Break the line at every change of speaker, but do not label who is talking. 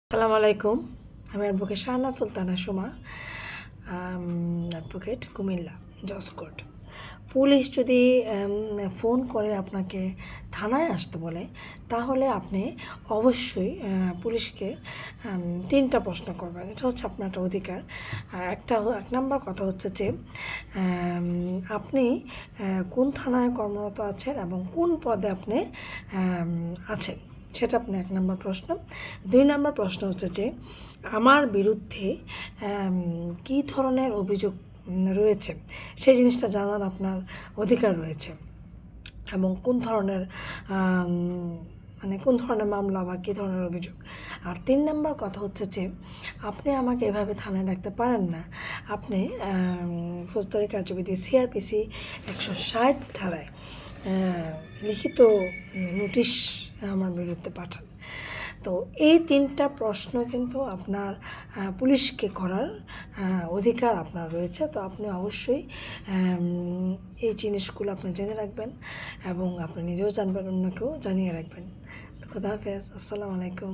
আসসালামু আলাইকুম। আমি অ্যাডভোকেট শাহানা সুলতানা সুমা, অ্যাডভোকেট, কুমিল্লা, জজ কোর্ট। পুলিশ যদি ফোন করে আপনাকে থানায় আসতে বলে, তাহলে আপনি অবশ্যই পুলিশকে ৩টা প্রশ্ন করবেন। এটা হচ্ছে আপনার একটা অধিকার। এক নাম্বার কথা হচ্ছে যে আপনি কোন থানায় কর্মরত আছেন এবং কোন পদে আপনি আছেন, সেটা আপনার ১ নম্বর প্রশ্ন। ২ নম্বর প্রশ্ন হচ্ছে যে আমার বিরুদ্ধে কী ধরনের অভিযোগ রয়েছে, সেই জিনিসটা জানার আপনার অধিকার রয়েছে এবং কোন ধরনের কোন ধরনের মামলা বা কী ধরনের অভিযোগ। আর ৩ নম্বর কথা হচ্ছে যে আপনি আমাকে এভাবে থানায় ডাকতে পারেন না। আপনি ফৌজদারি কার্যবিধি সিআরপিসি ১৬০ ধারায় লিখিত নোটিশ আমার বিরুদ্ধে পাঠান। তো এই ৩টা প্রশ্ন কিন্তু আপনার পুলিশকে করার অধিকার আপনার রয়েছে। তো আপনি অবশ্যই এই জিনিসগুলো আপনি জেনে রাখবেন এবং আপনি নিজেও জানবেন, অন্যকেও জানিয়ে রাখবেন। তো খোদা হাফেজ, আসসালামু আলাইকুম।